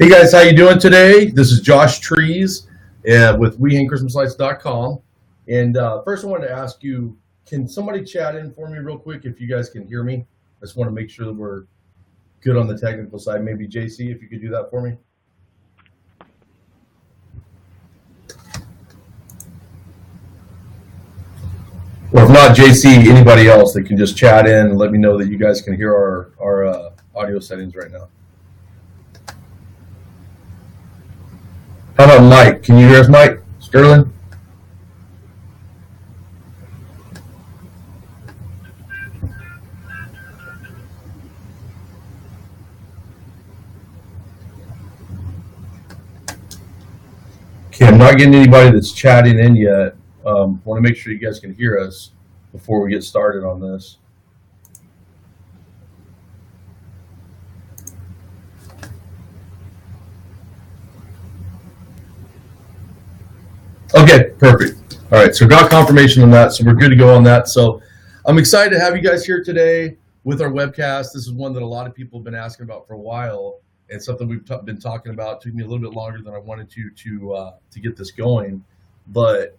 Hey guys, how you doing today? This is Josh Trees with WeHangChristmasLights.com. And first I wanted to ask you, can somebody chat in for me real quick if you guys can hear me? I just want to make sure that we're good on the technical side. Maybe JC, if you could do that for me. Or if not JC, anybody else that can just chat in and let me know that you guys can hear our audio settings right now. How about Mike? Can you hear us, Mike? Sterling? Okay, I'm not getting anybody that's chatting in yet. Want to make sure you guys can hear us before we get started on this. Okay, perfect. All right, so got confirmation on that, so we're good to go on that. So I'm excited to have you guys here today with our webcast. This is one that a lot of people have been asking about for a while, and something we've been talking about. It took me a little bit longer than I wanted to get this going, but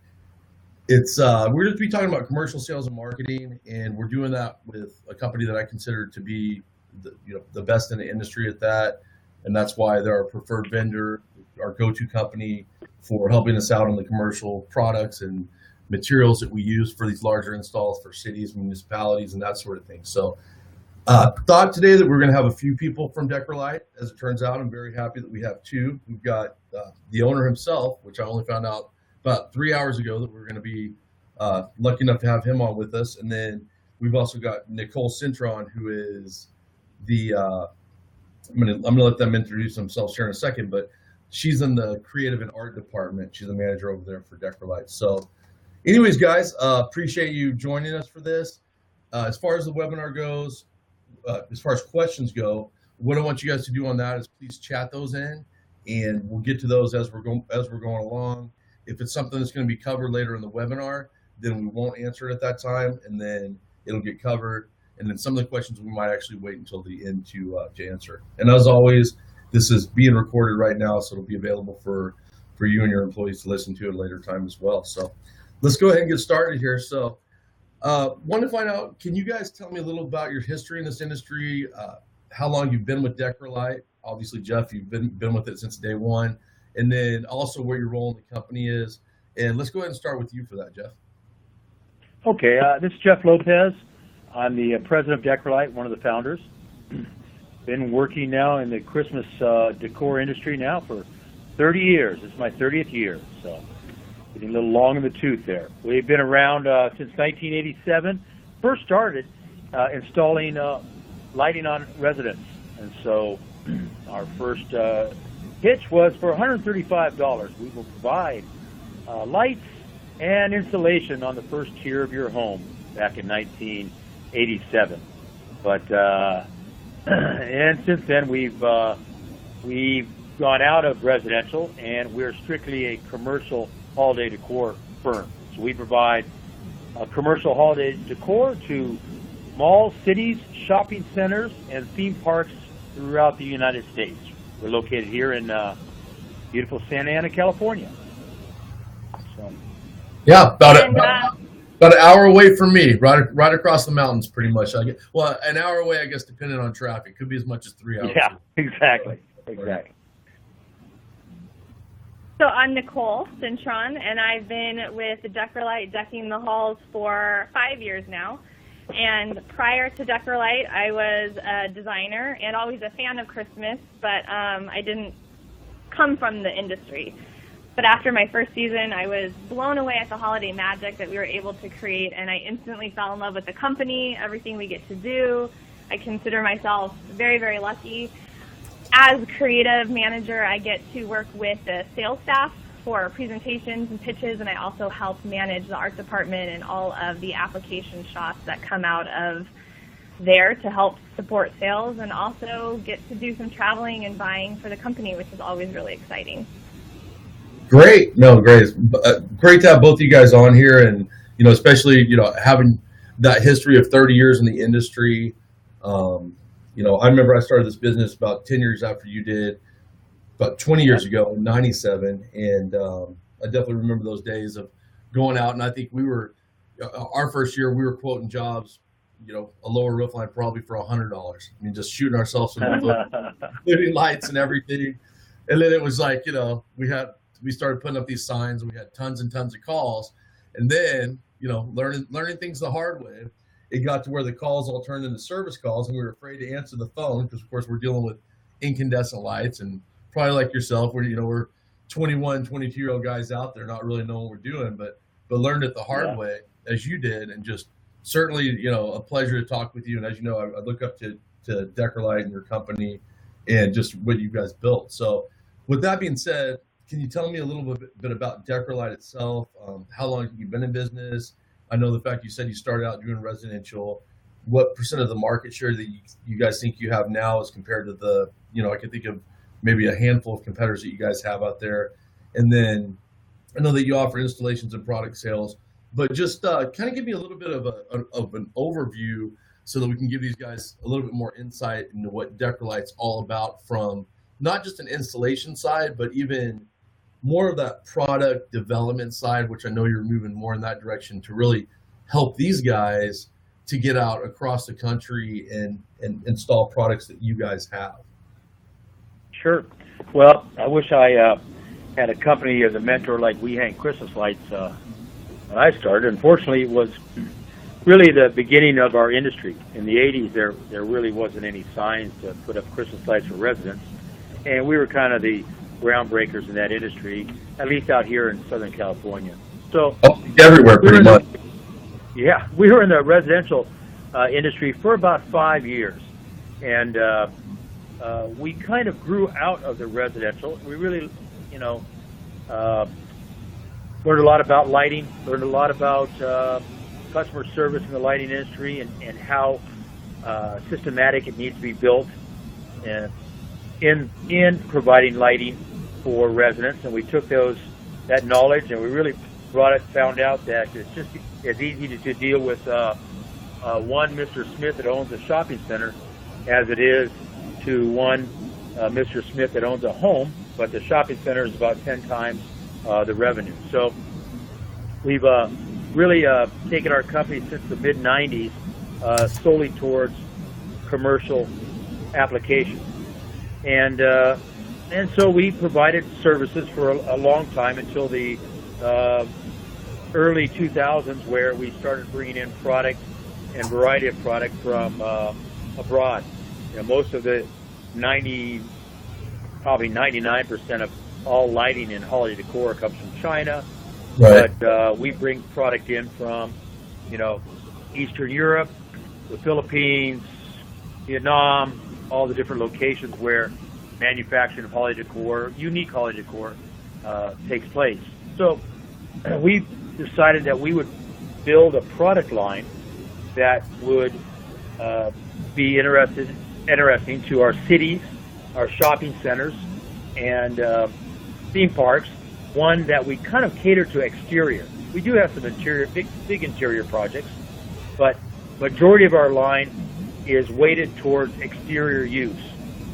it's we're going to be talking about commercial sales and marketing, and we're doing that with a company that I consider to be the best in the industry at that, and that's why they're our preferred vendor, our go-to company for helping us out on the commercial products and materials that we use for these larger installs for cities, municipalities, and that sort of thing. So thought today that we're going to have a few people from Deckerlight. As it turns out, I'm very happy that we have two. We've got the owner himself, which I only found out about 3 hours ago that we're going to be lucky enough to have him on with us. And then we've also got Nicole Cintron, who is the I'm gonna let them introduce themselves here in a second, but she's in the creative and art department. She's a manager over there for Deckerlight. So anyways, guys, appreciate you joining us for this. As far as the webinar goes, as far as questions go, what I want you guys to do on that is please chat those in, and we'll get to those as we're going along. If it's something that's going to be covered later in the webinar, then we won't answer it at that time, and then it'll get covered. And then some of the questions we might actually wait until the end to answer. And as always, this is being recorded right now, so it'll be available for you and your employees to listen to at a later time as well. So let's go ahead and get started here. So want to find out, can you guys tell me a little about your history in this industry, how long you've been with Deckerlight? Obviously, Jeff, you've been with it since day one, and then also where your role in the company is. And let's go ahead and start with you for that, Jeff. Okay, this is Jeff Lopez. I'm the president of Deckerlight, one of the founders. Been working now in the Christmas decor industry now for 30 years. It's my 30th year, so getting a little long in the tooth there. We've been around since 1987. First started installing lighting on residents, and so our first pitch was for $135. We will provide lights and installation on the first tier of your home back in 1987. But and since then we've gone out of residential, and we're strictly a commercial holiday decor firm. So we provide commercial holiday decor to malls, cities, shopping centers, and theme parks throughout the United States. We're located here in beautiful Santa Ana, California. So, yeah, about an hour away from me, right across the mountains, pretty much. Well, an hour away, I guess, depending on traffic. Could be as much as 3 hours. Yeah, exactly. So I'm Nicole Cintron, and I've been with Deckerlight decking the halls for 5 years now. And prior to Deckerlight, I was a designer and always a fan of Christmas, but I didn't come from the industry. But after my first season, I was blown away at the holiday magic that we were able to create, and I instantly fell in love with the company, everything we get to do. I consider myself very, very lucky. As creative manager, I get to work with the sales staff for presentations and pitches, and I also help manage the art department and all of the application shots that come out of there to help support sales, and also get to do some traveling and buying for the company, which is always really exciting. Great. No, great. Great to have both of you guys on here, and especially having that history of 30 years in the industry. I remember I started this business about 10 years after you did. about 20 years ago in '97, and I definitely remember those days of going out. And I think we were our first year we were quoting jobs, a lower roof line probably for $100. I mean, just shooting ourselves in the foot, living lights and everything. And then it was like, we started putting up these signs, and we had tons and tons of calls. And then, learning things the hard way, it got to where the calls all turned into service calls, and we were afraid to answer the phone because, of course, we're dealing with incandescent lights, and probably like yourself, we're 21, 22-year-old guys out there not really knowing what we're doing, but learned it the hard way as you did, and just certainly, a pleasure to talk with you. And as you know, I look up to Deckerlight and your company and just what you guys built. So with that being said, can you tell me a little bit about Deckerlight itself? How long have you been in business? I know the fact you said you started out doing residential. What % of the market share that you guys think you have now as compared to the, I can think of maybe a handful of competitors that you guys have out there. And then I know that you offer installations and product sales, but just kind of give me a little bit of an overview so that we can give these guys a little bit more insight into what Deckerlight's all about, from not just an installation side, but even more of that product development side, which I know you're moving more in that direction to really help these guys to get out across the country and install products that you guys have. Sure. Well, I wish I had a company as a mentor like we hang Christmas lights when I started. Unfortunately, it was really the beginning of our industry. In the 80s, there really wasn't any signs to put up Christmas lights for residents, and we were kind of the groundbreakers in that industry, at least out here in Southern California. So everywhere, pretty much. Yeah, we were in the residential industry for about 5 years, and we kind of grew out of the residential. We really, learned a lot about lighting, learned a lot about customer service in the lighting industry, and how systematic it needs to be built in providing lighting for residents. And we took that knowledge, and we really found out that it's just as easy to deal with one Mr. Smith that owns a shopping center as it is to one Mr. Smith that owns a home, but the shopping center is about 10 times the revenue. So we've really taken our company since the mid-90s solely towards commercial applications. And so we provided services for a long time until the early 2000s, where we started bringing in product and variety of product from abroad. Most of the probably 99% of all lighting in holiday decor comes from China, right. But we bring product in from, Eastern Europe, the Philippines, Vietnam, all the different locations where manufacturing of holiday decor, unique holiday decor, takes place. So we decided that we would build a product line that would be interesting to our cities, our shopping centers, and theme parks. One that we kind of cater to exterior. We do have some interior, big interior projects, but majority of our line is weighted towards exterior use,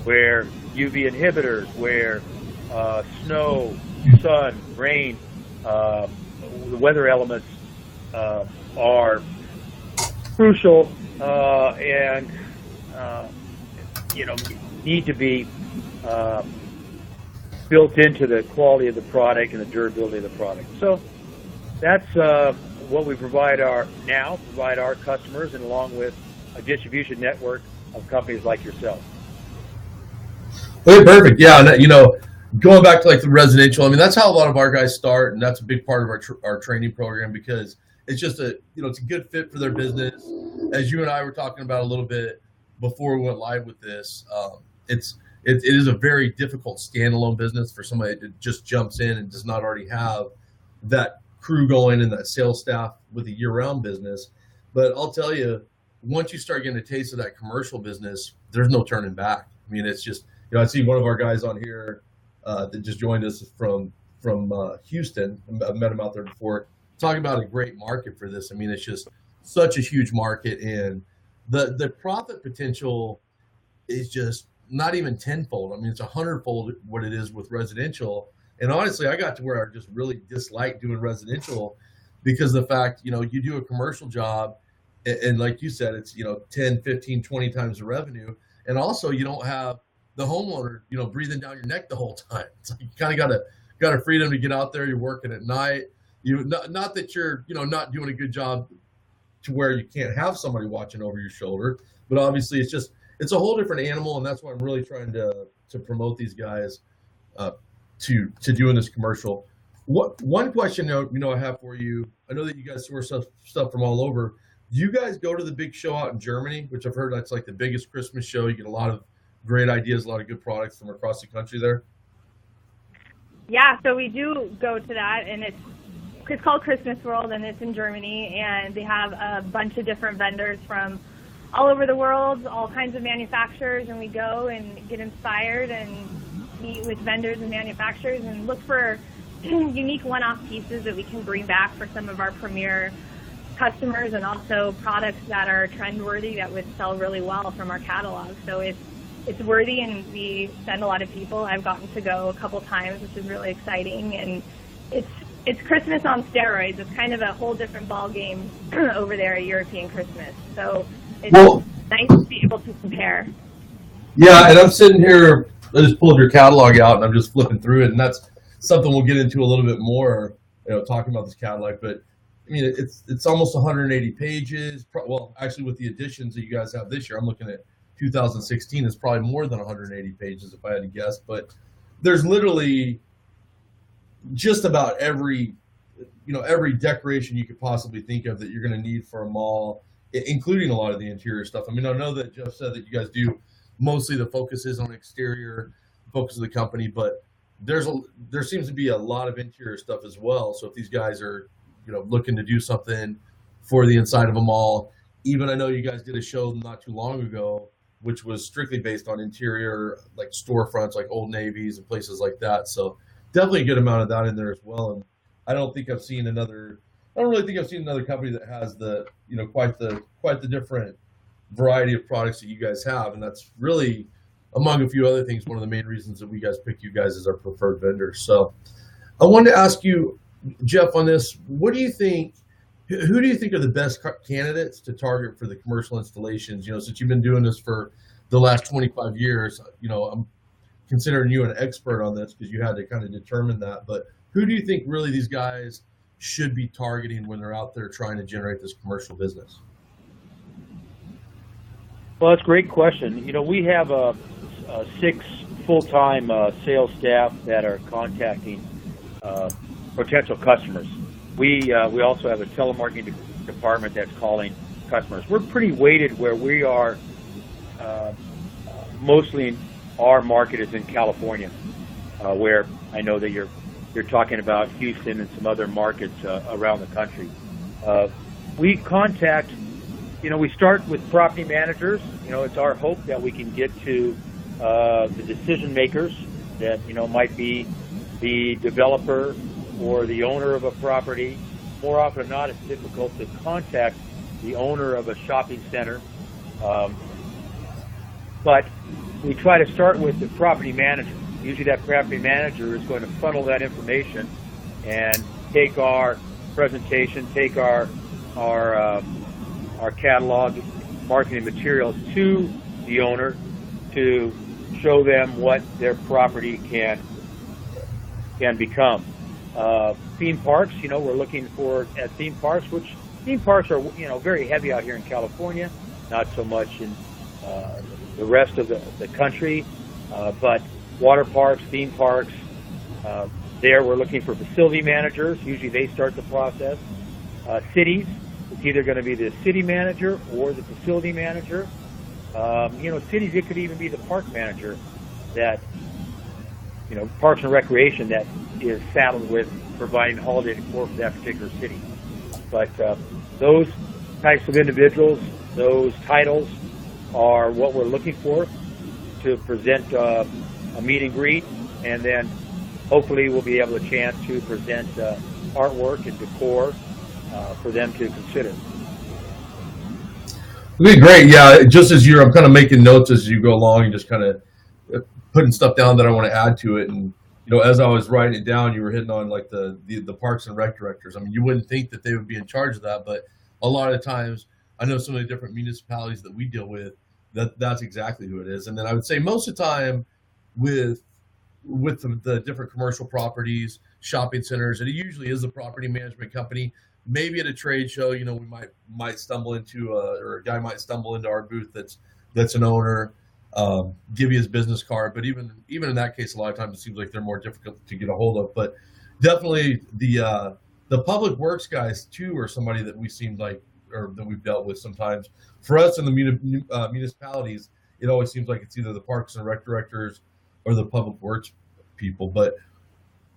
where UV inhibitors, where snow, sun, rain, the weather elements are crucial and need to be built into the quality of the product and the durability of the product. So that's what we provide our customers, and along with a distribution network of companies like yourself. Okay, perfect. Yeah, and going back to like the residential, I mean, that's how a lot of our guys start, and that's a big part of our training program, because it's just it's a good fit for their business. As you and I were talking about a little bit before we went live with this, it is a very difficult standalone business for somebody that just jumps in and does not already have that crew going and that sales staff with a year-round business. But I'll tell you, once you start getting a taste of that commercial business, there's no turning back. I mean, it's just, I see one of our guys on here that just joined us from Houston. I've met him out there before. Talking about a great market for this. I mean, it's just such a huge market, and the profit potential is just not even tenfold. I mean, it's 100-fold what it is with residential. And honestly, I got to where I just really dislike doing residential because of the fact, you do a commercial job and like you said, it's, 10, 15, 20 times the revenue. And also you don't have the homeowner, breathing down your neck the whole time. It's like you kind of got a freedom to get out there. You're working at night. Not that you're, not doing a good job to where you can't have somebody watching over your shoulder, but obviously it's a whole different animal. And that's why I'm really trying to promote these guys, to doing this commercial. One question I have for you, I know that you guys source stuff from all over. Do you guys go to the big show out in Germany, which I've heard that's like the biggest Christmas show? You get a lot of great ideas, a lot of good products from across the country there. Yeah, so we do go to that, and it's called Christmas World, and it's in Germany, and they have a bunch of different vendors from all over the world, all kinds of manufacturers, and we go and get inspired and meet with vendors and manufacturers and look for unique one-off pieces that we can bring back for some of our premier customers, and also products that are trend-worthy that would sell really well from our catalog. So it's worthy, and we send a lot of people. I've gotten to go a couple times, which is really exciting, and it's Christmas on steroids. It's kind of a whole different ball game over there at European Christmas. So it's nice to be able to compare. Yeah, and I'm sitting here, I just pulled your catalog out, and I'm just flipping through it, and that's something we'll get into a little bit more, talking about this catalog. But I mean, it's almost 180 pages. Well, actually, with the additions that you guys have this year, I'm looking at 2016. It's probably more than 180 pages if I had to guess. But there's literally just about every decoration you could possibly think of that you're going to need for a mall, including a lot of the interior stuff. I mean, I know that Jeff said that you guys do mostly the focus is on exterior, focus of the company, but there seems to be a lot of interior stuff as well. So if these guys are looking to do something for the inside of a mall, even I know you guys did a show not too long ago, which was strictly based on interior, like storefronts, like Old Navy's and places like that. So definitely a good amount of that in there as well. And I don't really think I've seen another company that has the, quite the different variety of products that you guys have. And that's really, among a few other things, one of the main reasons that we guys pick you guys as our preferred vendor. So I wanted to ask you, Jeff, on this, what do you think, who do you think are the best candidates to target for the commercial installations? Since you've been doing this for the last 25 years, I'm considering you an expert on this because you had to kind of determine that. But who do you think really these guys should be targeting when they're out there trying to generate this commercial business? Well, that's a great question. We have 6 full-time sales staff that are contacting potential customers. We also have a telemarketing department that's calling customers. We're pretty weighted where we are. Mostly our market is in California, where I know that you're talking about Houston and some other markets around the country. We contact, we start with property managers. It's our hope that we can get to the decision makers that, might be the developer or the owner of a property. More often than not, it's difficult to contact the owner of a shopping center. But we try to start with the property manager. Usually that property manager is going to funnel that information and take our presentation, take our catalog, marketing materials to the owner to show them what their property can become. Theme parks, we're looking at theme parks, which theme parks are, very heavy out here in California, not so much in the rest of the country, but water parks, theme parks, there we're looking for facility managers. Usually they start the process. Cities, it's either going to be the city manager or the facility manager. Cities, it could even be the park manager that, Parks and Recreation that is saddled with providing holiday decor for that particular city. But those types of individuals, those titles are what we're looking for to present a meet and greet, and then hopefully we'll be able to chance to present artwork and decor for them to consider. Okay, great. Yeah, just as I'm kind of making notes as you go along and just kind of putting stuff down that I want to add to it. And as I was writing it down, you were hitting on like the parks and rec directors. I mean, you wouldn't think that they would be in charge of that, but a lot of times, I know some of the different municipalities that we deal with, that's exactly who it is. And then I would say most of the time with the different commercial properties, shopping centers, and it usually is a property management company. Maybe at a trade show, we might stumble into or a guy might stumble into our booth that's an owner, give you his business card. But even in that case, a lot of times it seems like they're more difficult to get a hold of. But definitely the public works guys too are somebody that we seem like, or that we've dealt with sometimes. For us in the municipalities, it always seems like it's either the parks and rec directors or the public works people. But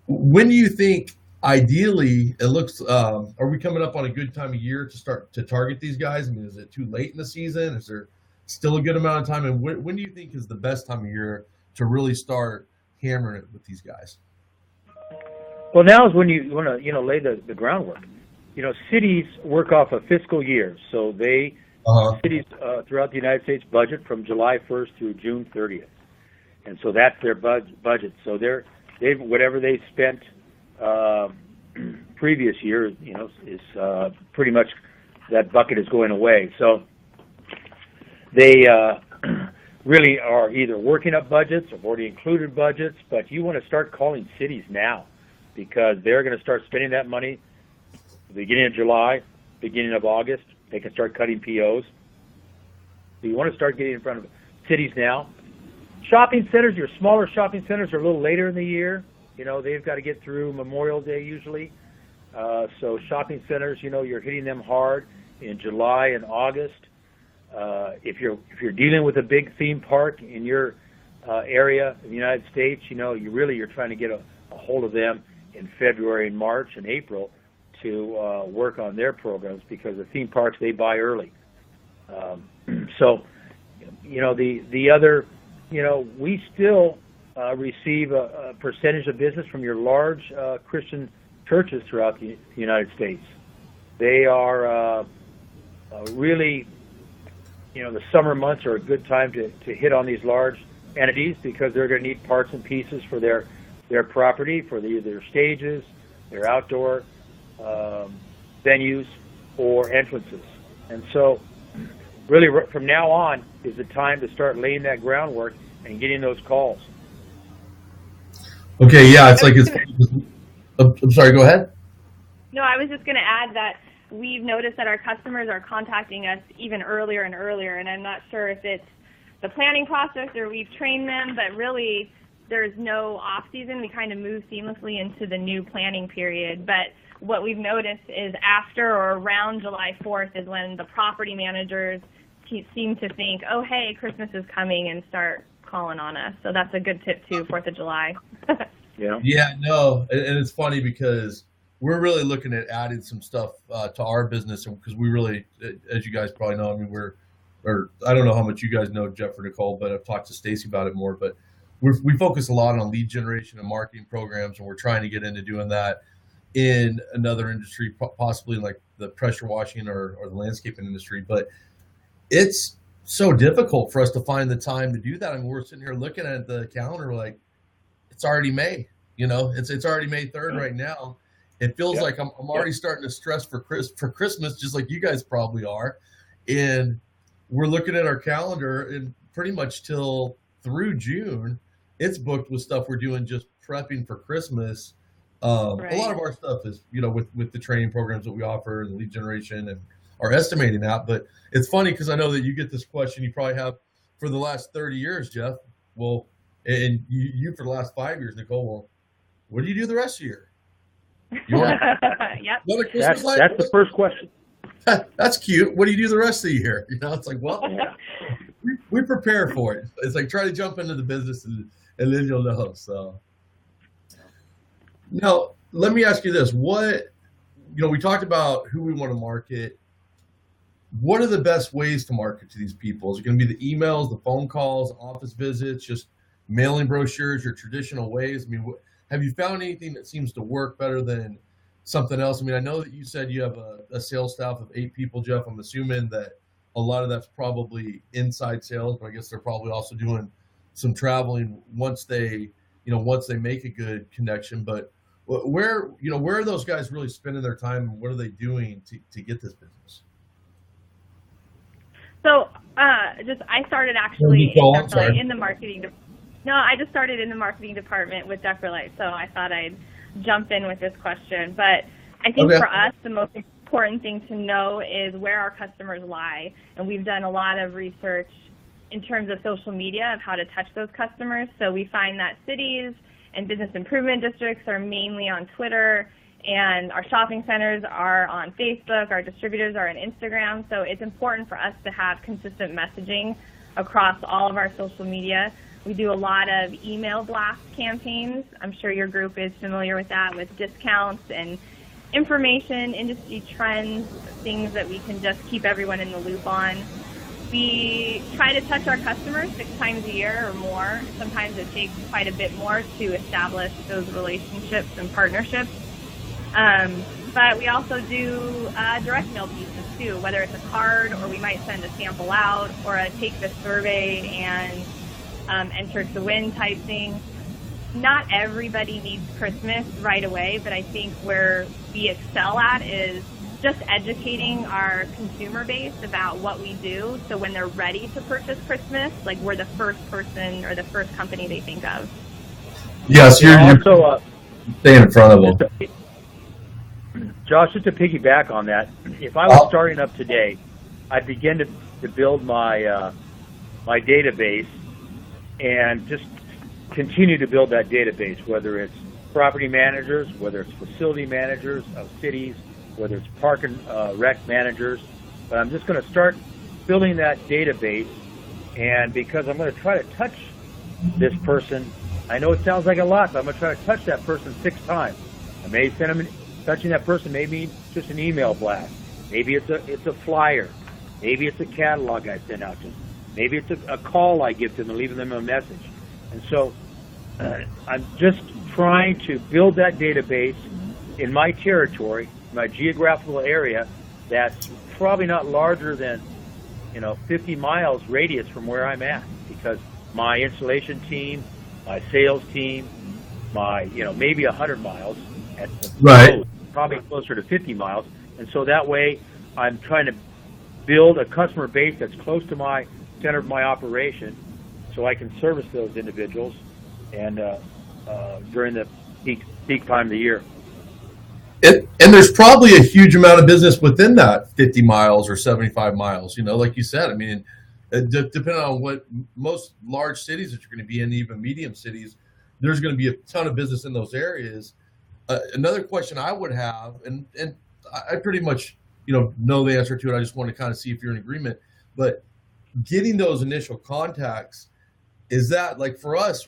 when do you think, ideally, it looks, are we coming up on a good time of year to start to target these guys? I mean, is it too late in the season? Is there still a good amount of time? And when do you think is the best time of year to really start hammering it with these guys? Well, now is when you want to, lay the groundwork. Cities work off a fiscal year, so cities throughout the United States budget from July 1st through June 30th, and so that's their budget. So they whatever they spent previous year, is pretty much, that bucket is going away. So they really are either working up budgets or already included budgets, but you want to start calling cities now, because they're going to start spending that money beginning of July, beginning of August. They can start cutting POs. So you want to start getting in front of cities now. Shopping centers, your smaller shopping centers, are a little later in the year. They've got to get through Memorial Day usually. So shopping centers, you're hitting them hard in July and August. If you're dealing with a big theme park in your area in the United States, you're trying to get a hold of them in February and March and April to work on their programs, because the theme parks, they buy early. So, the other, we still receive a percentage of business from your large Christian churches throughout the United States. They are really, the summer months are a good time to hit on these large entities, because they're going to need parts and pieces for their property, for their stages, their outdoor venues, or entrances. And so really from now on is the time to start laying that groundwork and getting those calls. Okay, yeah, I'm sorry, go ahead. No, I was just going to add that we've noticed that our customers are contacting us even earlier and earlier, and I'm not sure if it's the planning process or we've trained them, but really there's no off-season. We kind of move seamlessly into the new planning period. But what we've noticed is after or around July 4th is when the property managers seem to think, oh, hey, Christmas is coming, and start calling on us. So that's a good tip too, 4th of July. Yeah, no, and it's funny because we're really looking at adding some stuff to our business, because we really, as you guys probably know, I mean, I don't know how much you guys know Jeff or Nicole, but I've talked to Stacy about it more, but we focus a lot on lead generation and marketing programs, and we're trying to get into doing that in another industry, possibly like the pressure washing or the landscaping industry. But it's so difficult for us to find the time to do that. I mean, we're sitting here looking at the calendar like it's already May. It's already May 3rd right now. It feels like I'm already starting to stress for Christmas, just like you guys probably are. And we're looking at our calendar, and pretty much till through June, it's booked with stuff we're doing just prepping for Christmas. Right. A lot of our stuff is, with the training programs that we offer and lead generation and our estimating app. But it's funny because I know that you get this question you probably have for the last 30 years, Jeff. Well, and you for the last 5 years, Nicole. Well, what do you do the rest of the year? Yep. That's the first question. That's cute. What do you do the rest of the year? It's like, well, we prepare for it. It's like try to jump into the business and then you'll know. So now let me ask you this. We talked about who we want to market. What are the best ways to market to these people? Is it going to be the emails, the phone calls, office visits, just mailing brochures, your traditional ways? I mean, have you found anything that seems to work better than something else? I mean, I know that you said you have a sales staff of 8 people, Jeff. I'm assuming that a lot of that's probably inside sales, but I guess they're probably also doing some traveling once they, once they make a good connection. But where are those guys really spending their time, and what are they doing to get this business? So, I started actually in the marketing. No, I just started in the marketing department with Deckerlight, so I thought I'd jump in with this question. But I think for us, the most important thing to know is where our customers lie, and we've done a lot of research in terms of social media of how to touch those customers. So we find that cities and business improvement districts are mainly on Twitter, and our shopping centers are on Facebook, our distributors are on Instagram. So it's important for us to have consistent messaging across all of our social media. We do a lot of email blast campaigns. I'm sure your group is familiar with that, with discounts and information, industry trends, things that we can just keep everyone in the loop on. We try to touch our customers 6 times a year or more. Sometimes it takes quite a bit more to establish those relationships and partnerships. But we also do direct mail pieces too, whether it's a card or we might send a sample out or a take the survey and enter to win type thing. Not everybody needs Christmas right away, but I think where we excel at is just educating our consumer base about what we do, so when they're ready to purchase Christmas, like we're the first person or the first company they think of. Yeah, so you're also staying in front of them. Josh, just to piggyback on that, if I was starting up today, I'd begin to build my my database and just continue to build that database, whether it's property managers, whether it's facility managers of cities, whether it's park and rec managers. But I'm just going to start building that database, and because I'm going to try to touch this person, I know it sounds like a lot, but I'm going to try to touch that person 6 times. I may send them, touching that person may mean just an email blast. Maybe it's a flyer. Maybe it's a catalog I send out to them. Maybe it's a call I give to them and leaving them a message. And so I'm just trying to build that database in my territory, my geographical area, that's probably not larger than 50 miles radius from where I'm at, because my installation team, my sales team, my maybe 100 miles at the right, probably closer to 50 miles, and so that way I'm trying to build a customer base that's close to my center of my operation, so I can service those individuals and during the peak time of the year. And there's probably a huge amount of business within that 50 miles or 75 miles, like you said. I mean, depending on what most large cities that you're going to be in, even medium cities, there's going to be a ton of business in those areas. Another question I would have, and I pretty much, know the answer to it. I just want to kind of see if you're in agreement, but getting those initial contacts, is that, like, for us,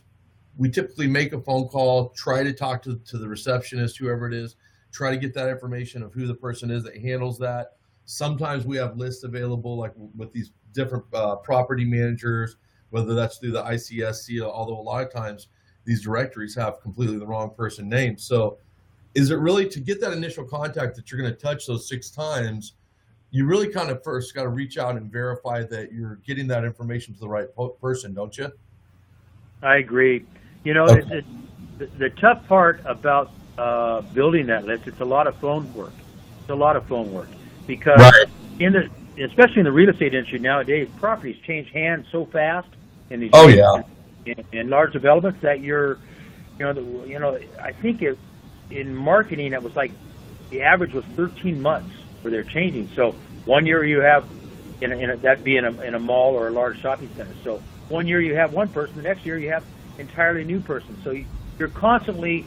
we typically make a phone call, try to talk to the receptionist, whoever it is, try to get that information of who the person is that handles that. Sometimes we have lists available, like with these different property managers, whether that's through the ICSC, although a lot of times these directories have completely the wrong person named. So is it really, to get that initial contact that you're going to touch those 6 times, you really kind of first got to reach out and verify that you're getting that information to the right person, don't you? I agree. Okay. The tough part about building that list, it's a lot of phone work. It's a lot of phone work because right, especially in the real estate industry nowadays, properties change hands so fast in these in large developments that I think in marketing it was like the average was 13 months where they're changing. So one year you have that'd be in a mall or a large shopping center. So one year you have one person, the next year you have entirely new person. So you're constantly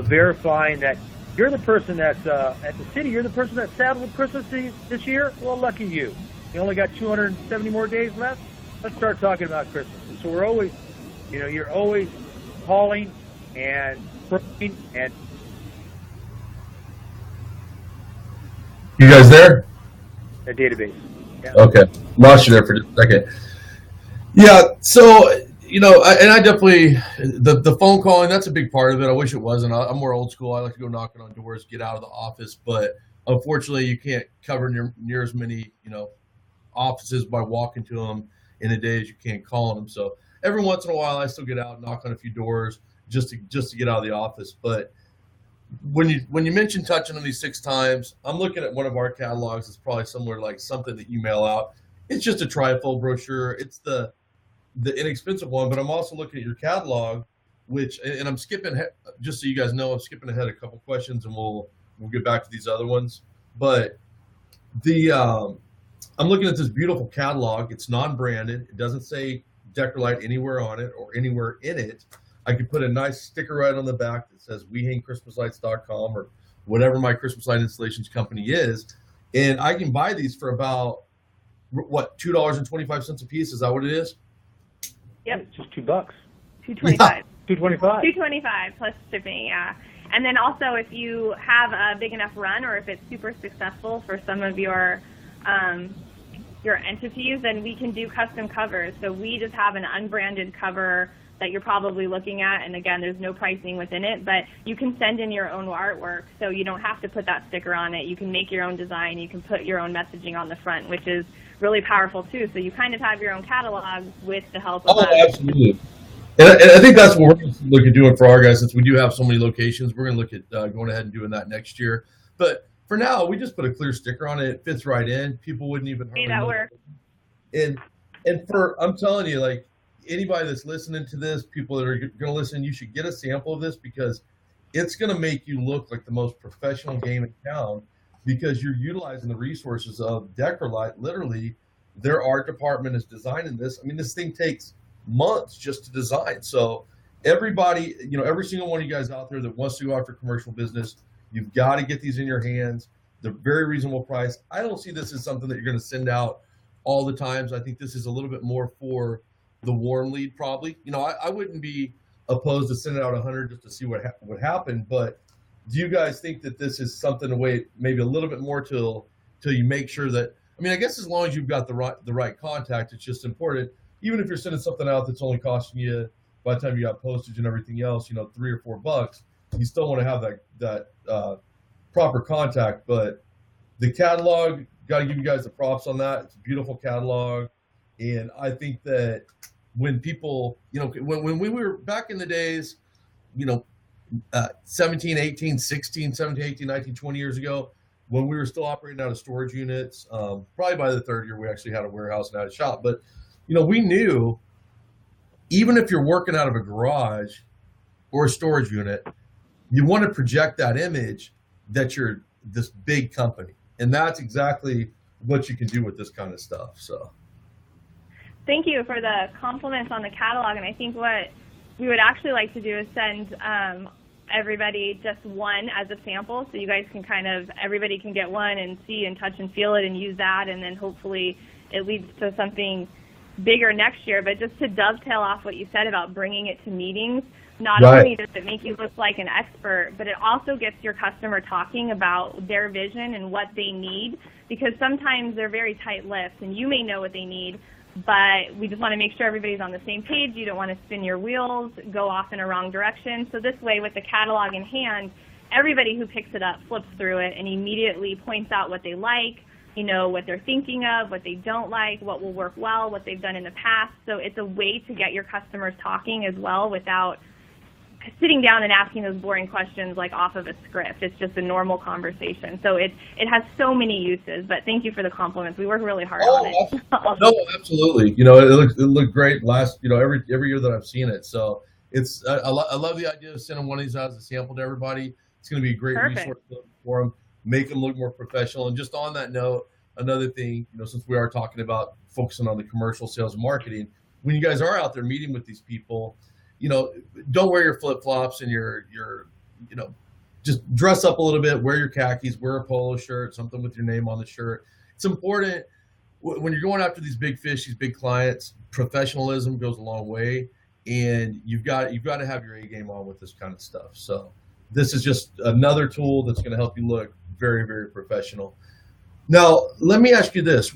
verifying that you're the person that's at the city, you're the person that's saddled with Christmas this year. Well, lucky you. You only got 270 more days left. Let's start talking about Christmas. And so we're always, you're always calling and praying and. You guys there? A database. Yeah. Okay, lost you there for just a second. Yeah, so and I definitely the phone calling, that's a big part of it. I wish it wasn't. I'm more old school. I like to go knocking on doors, get out of the office, but unfortunately, you can't cover near as many offices by walking to them in a day as you can calling them. So every once in a while I still get out and knock on a few doors just to get out of the office. But when you mention touching on these 6 times, I'm looking at one of our catalogs. It's probably somewhere like something that you mail out. It's just a trifold brochure. It's the inexpensive one, but I'm also looking at your catalog, which, and I'm skipping, just so you guys know, I'm skipping ahead a couple questions, and we'll get back to these other ones. But I'm looking at this beautiful catalog. It's non-branded. It doesn't say Deckerlight anywhere on it or anywhere in it. I could put a nice sticker right on the back that says WeHangChristmasLights.com or whatever my Christmas light installations company is, and I can buy these for about what, $2.25 a piece? Is that what it is? Yep. It's just $2. $2.25. $2.25. $2.25 plus shipping, yeah. And then also, if you have a big enough run, or if it's super successful for some of your entities, then we can do custom covers. So we just have an unbranded cover that you're probably looking at, and again, there's no pricing within it, but you can send in your own artwork, so you don't have to put that sticker on it. You can make your own design. You can put your own messaging on the front, which is really powerful too. So you kind of have your own catalog with the help of us. Absolutely. And I think that's what we're going to look at doing for our guys, since we do have so many locations. We're going to look at going ahead and doing that next year. But for now, we just put a clear sticker on it. It fits right in. People wouldn't even hardly know. Works. And I'm telling you, like, anybody that's listening to this, people that are going to listen, you should get a sample of this, because it's going to make you look like the most professional game in town, because you're utilizing the resources of Deckerlight. Literally, their art department is designing this. I mean, this thing takes months just to design. So everybody, every single one of you guys out there that wants to go after commercial business, you've got to get these in your hands. They're very reasonable price. I don't see this as something that you're going to send out all the times. I think this is a little bit more for the warm lead, probably. I wouldn't be opposed to sending out 100 just to see what happened. But do you guys think that this is something to wait maybe a little bit more till you make sure that? I mean, I guess as long as you've got the right contact, it's just important. Even if you're sending something out that's only costing you, by the time you got postage and everything else, $3 or $4, you still want to have that proper contact. But the catalog, got to give you guys the props on that. It's a beautiful catalog, and I think that when people, when we were back in the days, 17, 18, 16, 17, 18, 19, 20 years ago, when we were still operating out of storage units, probably by the third year, we actually had a warehouse and had a shop. But, we knew even if you're working out of a garage or a storage unit, you want to project that image that you're this big company. And that's exactly what you can do with this kind of stuff. So thank you for the compliments on the catalog. And I think what we would actually like to do is send everybody just one as a sample, so you guys can everybody can get one and see and touch and feel it and use that, and then hopefully it leads to something bigger next year. But just to dovetail off what you said about bringing it to meetings, not only does it make you look like an expert, but it also gets your customer talking about their vision and what they need, because sometimes they're very tight-lipped and you may know what they need, but we just want to make sure everybody's on the same page. You don't want to spin your wheels, go off in a wrong direction. So this way, with the catalog in hand, everybody who picks it up flips through it and immediately points out what they like, what they're thinking of, what they don't like, what will work well, what they've done in the past. So it's a way to get your customers talking as well without sitting down and asking those boring questions like off of a script. It's just a normal conversation. So it has so many uses, but thank you for the compliments. We work really hard on it. No, absolutely. It looked great last, every year that I've seen it. So I love the idea of sending one of these out as a sample to everybody. It's going to be a great resource for them, make them look more professional. And just on that note, another thing, since we are talking about focusing on the commercial sales and marketing, when you guys are out there meeting with these people, don't wear your flip-flops and your just dress up a little bit, wear your khakis, wear a polo shirt, something with your name on the shirt. It's important when you're going after these big fish, these big clients. Professionalism goes a long way, and you've got to have your A game on with this kind of stuff. So this is just another tool that's going to help you look very, very professional. Now, let me ask you this.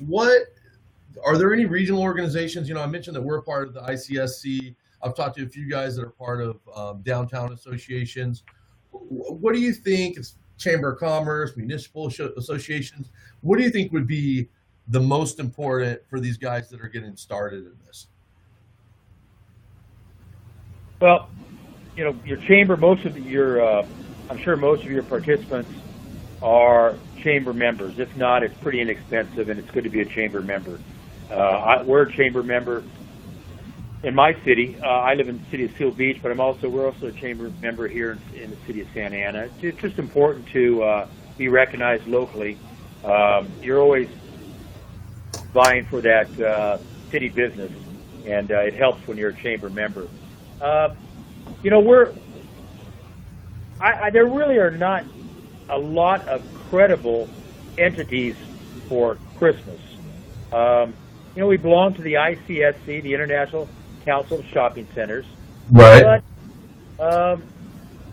Are there any regional organizations? I mentioned that we're part of the ICSC. I've talked to a few guys that are part of downtown associations. What do you think? It's Chamber of Commerce, municipal associations. What do you think would be the most important for these guys that are getting started in this? Well, your chamber, I'm sure most of your participants are chamber members. If not, it's pretty inexpensive, and it's good to be a chamber member. We're a chamber member in my city. I live in the city of Seal Beach, but we're also a chamber member here in the city of Santa Ana. It's just important to be recognized locally. You're always vying for that city business, and it helps when you're a chamber member. There really are not a lot of credible entities for Christmas. We belong to the ICSC, the International Council of Shopping Centers. Right. But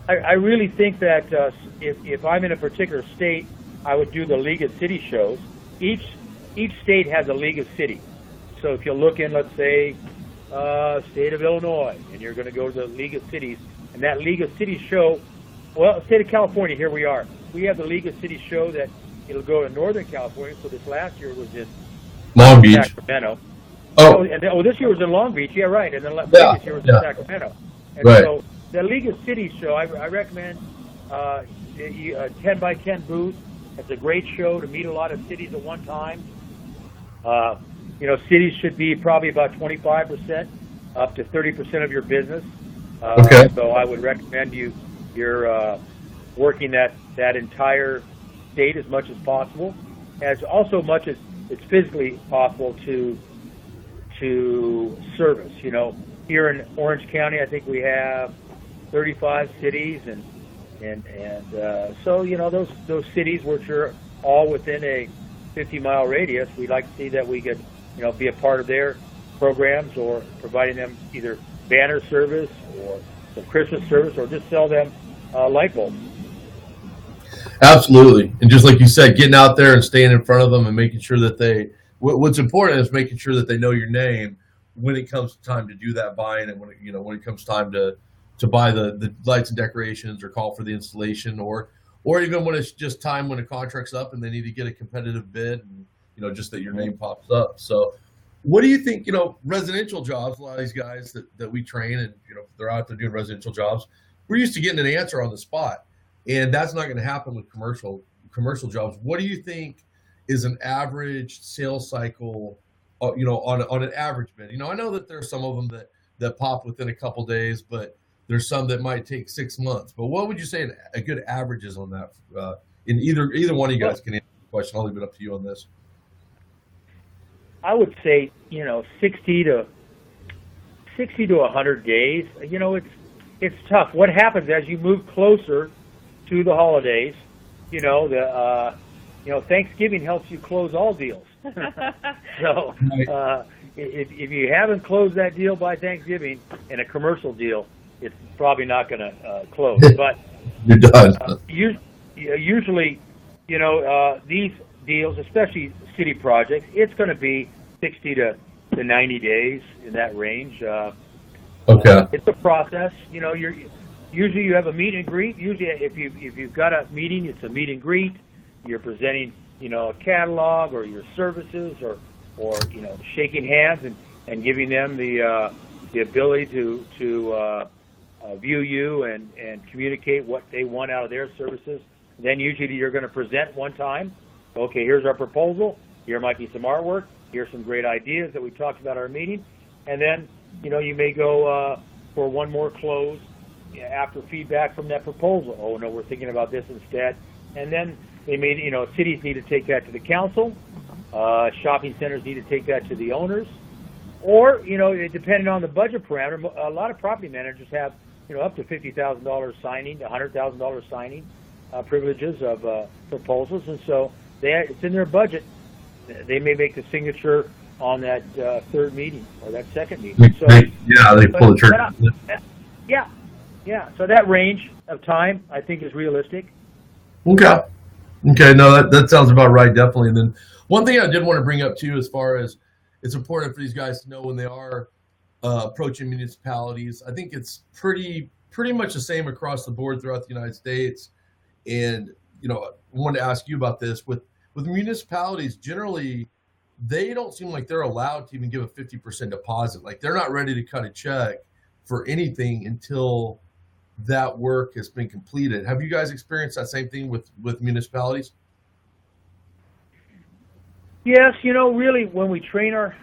I really think that if I'm in a particular state, I would do the League of Cities shows. Each state has a League of Cities. So if you look in, let's say, state of Illinois, and you're going to go to the League of Cities, and that League of Cities show, well, state of California, here we are. We have the League of Cities show that it'll go to Northern California. So this last year was in Long Beach, Sacramento. Oh, This year was in Long Beach. Yeah, right. And then previous year was in Sacramento. And right. So the League of Cities show, I recommend a 10 by 10 booth. It's a great show to meet a lot of cities at one time. Cities should be probably about 25% up to 30% of your business. Okay. So I would recommend you're working that entire state as much as possible, as also much as it's physically possible to service. Here in Orange County, I think we have 35 cities, and so those cities which are all within a 50-mile radius, we'd like to see that we could be a part of their programs, or providing them either banner service or some Christmas service, or just sell them light bulbs. Absolutely. And just like you said, getting out there and staying in front of them and making sure that what's important is making sure that they know your name when it comes time to do that buying, and when it comes time to buy the lights and decorations, or call for the installation, or even when it's just time when a contract's up and they need to get a competitive bid, and just that your name pops up. So what do you think, residential jobs, a lot of these guys that we train, and they're out there doing residential jobs, we're used to getting an answer on the spot. And that's not going to happen with commercial jobs. What do you think is an average sales cycle, on an average bid? I know that there's some of them that pop within a couple days, but there's some that might take 6 months. But what would you say a good average is on that? In either one of you guys can answer the question. I'll leave it up to you on this. I would say 60 to 100 days. It's tough. What happens as you move closer to the holidays? Thanksgiving helps you close all deals. So if you haven't closed that deal by Thanksgiving in a commercial deal, it's probably not going to close. But you're done. Usually, these deals, especially city projects, it's going to be 60 to 90 days, in that range. Okay. It's a process. Usually you have a meet and greet. Usually, if you've got a meeting, it's a meet and greet. You're presenting, a catalog or your services, or shaking hands and giving them the ability to view you and communicate what they want out of their services. Then usually you're going to present one time. Okay, here's our proposal. Here might be some artwork. Here's some great ideas that we talked about at our meeting. And then, you may go for one more close after feedback from that proposal. Oh, no, we're thinking about this instead. And then they may, cities need to take that to the council. Shopping centers need to take that to the owners. Or, depending on the budget parameter, a lot of property managers have, up to $50,000 signing, $100,000 signing privileges of proposals. And so it's in their budget. They may make the signature on that third meeting or that second meeting. So they pull the trigger. Yeah. So that range of time, I think, is realistic. Okay. No, that sounds about right, definitely. And then one thing I did want to bring up too, as far as it's important for these guys to know when they are approaching municipalities. I think it's pretty much the same across the board throughout the United States. And I wanted to ask you about this with municipalities. Generally, they don't seem like they're allowed to even give a 50% deposit. Like, they're not ready to cut a check for anything until that work has been completed. Have you guys experienced that same thing with municipalities? Yes, really, when we train our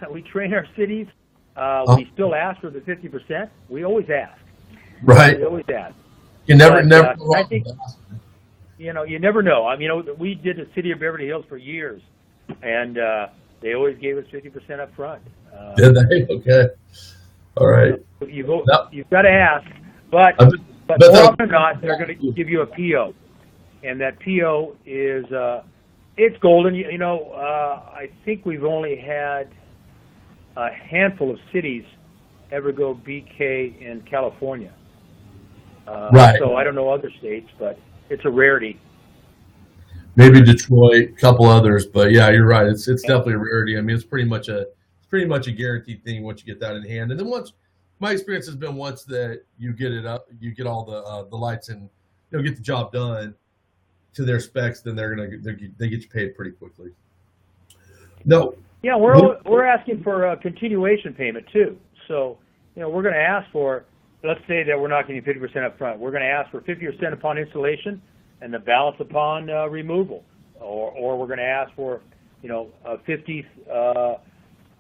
cities, we still ask for the 50%. We always ask. Right. We always ask. You never. I think you never know. I mean, we did the city of Beverly Hills for years, and they always gave us 50% up front. Did they? Okay. All right. You've got to ask, but more often than not, they're going to give you a PO, and that PO is it's golden. I think we've only had a handful of cities ever go BK in California. Right. So I don't know other states, but it's a rarity. Maybe Detroit, a couple others, but yeah, you're right. It's definitely a rarity. I mean, it's pretty much a guaranteed thing once you get that in hand. And then my experience has been once that you get it up, you get all the lights and get the job done to their specs, then they get you paid pretty quickly. No. Yeah, we're asking for a continuation payment too. So we're going to ask for, let's say that we're not getting 50% up front. We're going to ask for 50% upon installation and the balance upon removal, or we're going to ask for 50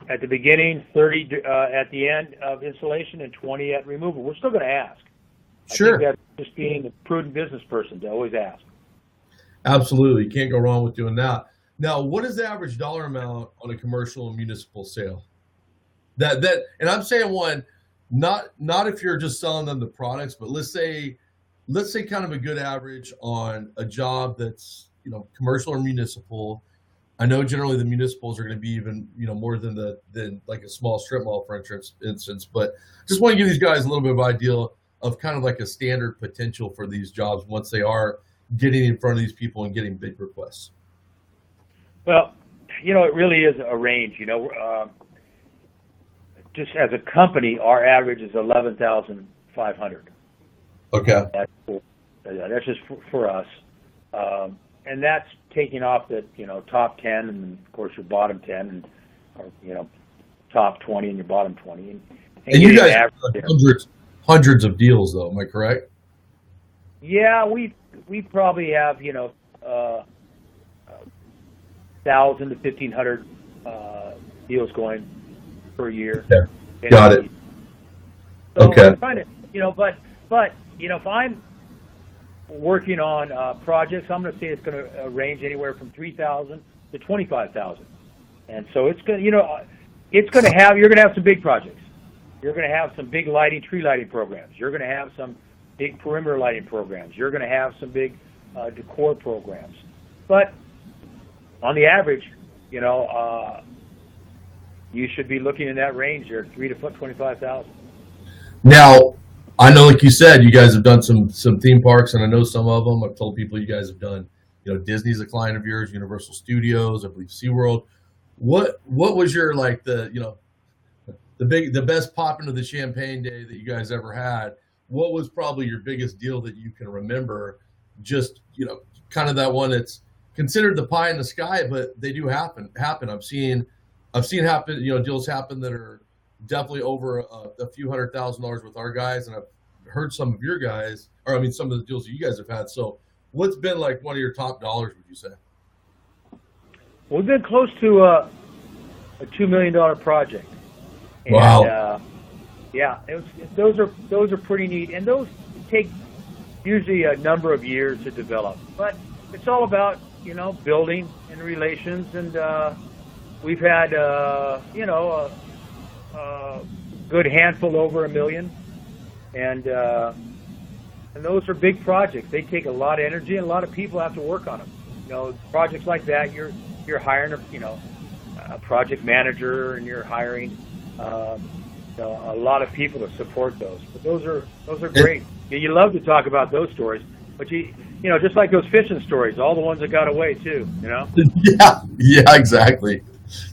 at the beginning, 30 at the end of installation, and 20 at removal. We're still going to ask. Sure. I think that's just being a prudent business person to always ask. Absolutely, you can't go wrong with doing that. Now, what is the average dollar amount on a commercial and municipal sale? And I'm saying one, not if you're just selling them the products, but let's say kind of a good average on a job that's commercial or municipal. I know generally the municipals are going to be even more than like a small strip mall, for instance. But just want to give these guys a little bit of idea of kind of like a standard potential for these jobs once they are getting in front of these people and getting big requests. Well, it really is a range. Just as a company, our average is 11,500. Okay. That's just for us, and that's taking off the top 10 and of course your bottom 10 and top 20 and your bottom 20. And you guys have hundreds of deals though, am I correct? Yeah, we probably have 1,000 to 1,500 deals going per year. Yeah. Got it. So okay. I'm trying to, but if I'm working on projects, I'm going to say it's going to range anywhere from 3,000 to 25,000, and so it's going to, you're going to have some big projects. You're going to have some big tree lighting programs. You're going to have some big perimeter lighting programs. You're going to have some big decor programs. But on the average, you should be looking in that range there, 3 to 25,000. Now, I know, like you said, you guys have done some theme parks, and I know some of them. I've told people you guys have done, Disney's a client of yours, Universal Studios, I believe SeaWorld. What was your the best pop into the champagne day that you guys ever had? What was probably your biggest deal that you can remember? Just kind of that one that's considered the pie in the sky, but they do happen. I've seen happen, deals happen that are definitely over a few $100,000 with our guys, and I've heard some of your guys, some of the deals that you guys have had. So what's been like one of your top dollars, would you say? We've been close to a $2 million project. And, wow. Yeah, those are pretty neat, and those take usually a number of years to develop. But it's all about building and relations, and we've had a good handful over $1 million, and those are big projects. They take a lot of energy, and a lot of people have to work on them. Projects like that, you're hiring a project manager, and you're hiring a lot of people to support those. But those are great. You love to talk about those stories, but just like those fishing stories, all the ones that got away too. Yeah, exactly.